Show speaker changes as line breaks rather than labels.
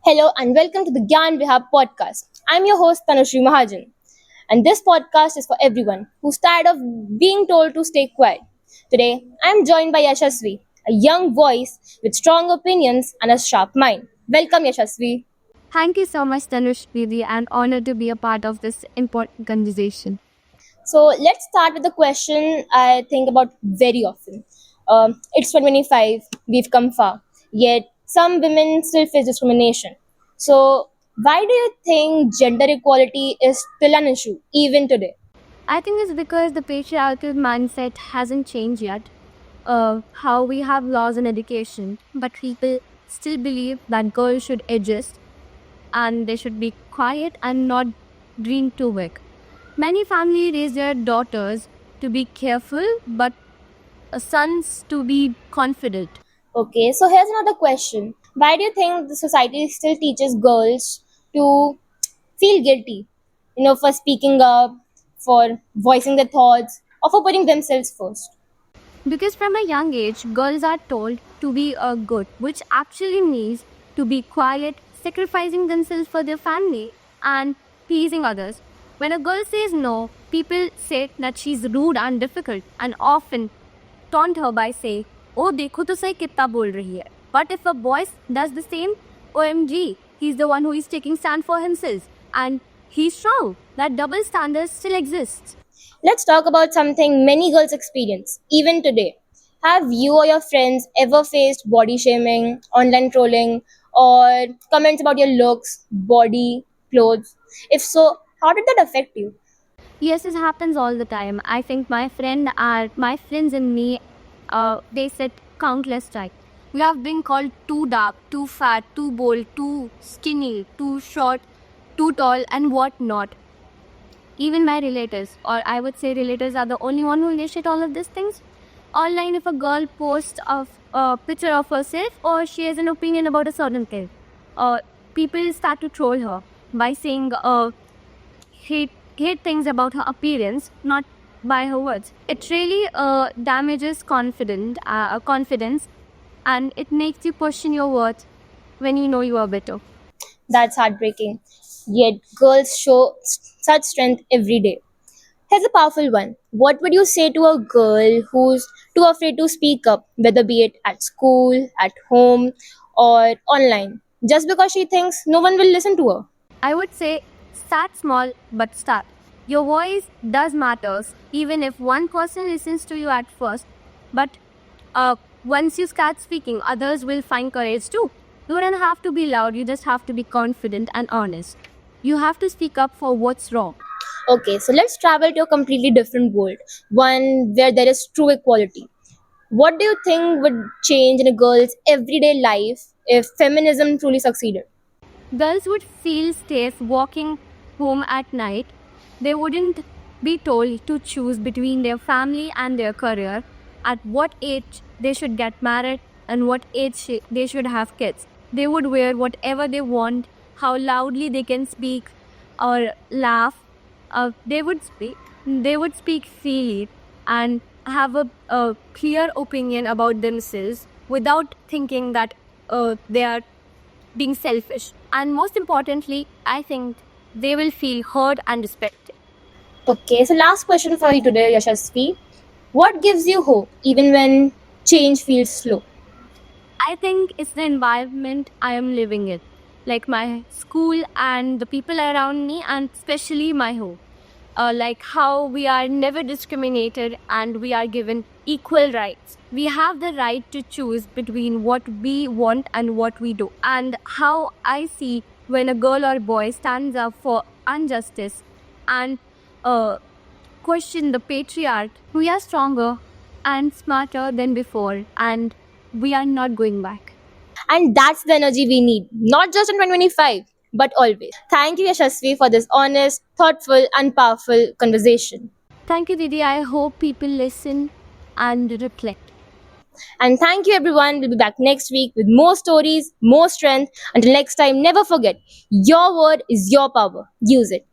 Hello and welcome to the Gyan Vihar podcast. I'm your host Tanushree Mahajan, and this podcast is for everyone who's tired of being told to stay quiet. Today, I'm joined by Yashasvi, a young voice with strong opinions and a sharp mind. Welcome, Yashasvi.
Thank you so much, Tanush Didi. I'm honored to be a part of this important conversation.
So let's start with the question I think about very often. It's 2025, we've come far, yet some women still face discrimination. So, why do you think gender equality is still an issue even today?
I think it's because the patriarchal mindset hasn't changed yet. How we have laws and education, but people still believe that girls should adjust and they should be quiet and not dream too big. Many families raise their daughters to be careful, but sons to be confident.
Okay, so here's another question. Why do you think the society still teaches girls to feel guilty, for speaking up, for voicing their thoughts, or for putting themselves first?
Because from a young age, girls are told to be a good, which actually means to be quiet, sacrificing themselves for their family, and pleasing others. When a girl says no, people say that she's rude and difficult, and often taunt her by saying, "Oh, देखो तो सही कितना बोल रही है." But if a boy does the same, OMG, he's the one who is taking stand for himself, and he's strong. That double standard still exists.
Let's talk about something many girls experience, even today. Have you or your friends ever faced body shaming, online trolling, or comments about your looks, body, clothes? If so, how did that affect you?
Yes, it happens all the time. I think my friends and me, they said countless times. We have been called too dark, too fat, too bold, too skinny, too short, too tall, and what not. Even my relatives, or I would say relatives, are the only one who initiate all of these things. Online, if a girl posts a picture of herself or she has an opinion about a certain thing, uh, people start to troll her by saying hate things about her appearance, not by her words. It really damages confidence, and it makes you question your worth when you know you are better.
That's heartbreaking. Yet girls show such strength every day. Here's a powerful one. What would you say to a girl who's too afraid to speak up, whether be it at school, at home, or online, just because she thinks no one will listen to her?
I would say start small but start. Your voice does matters, even if one person listens to you at first. But once you start speaking, others will find courage too. You don't have to be loud. You just have to be confident and honest. You have to speak up for what's wrong.
Okay, so let's travel to a completely different world, one where there is true equality. What do you think would change in a girl's everyday life if feminism truly succeeded?
Girls would feel safe walking home at night. They wouldn't be told to choose between their family and their career, at what age they should get married, and what age they should have kids. They would wear whatever they want, how loudly they can speak or laugh. They would speak freely and have a clear opinion about themselves without thinking that they are being selfish. And most importantly, I think they will feel heard and respected.
Okay, so last question for you today, Yashasvi. What gives you hope even when change feels slow?
I think it's the environment I am living in, like my school and the people around me, and especially my home. Like how we are never discriminated and we are given equal rights. We have the right to choose between what we want and what we do. And how I see when a girl or boy stands up for injustice and uh, question the patriarch, we are stronger and smarter than before, and we are not going back.
And that's the energy we need, not just in 2025, but always. Thank you, Yashasvi, for this honest, thoughtful, and powerful conversation.
Thank you, Didi. I hope people listen and reflect.
And thank you, everyone. We'll be back next week with more stories, more strength. Until next time, never forget your word is your power. Use it.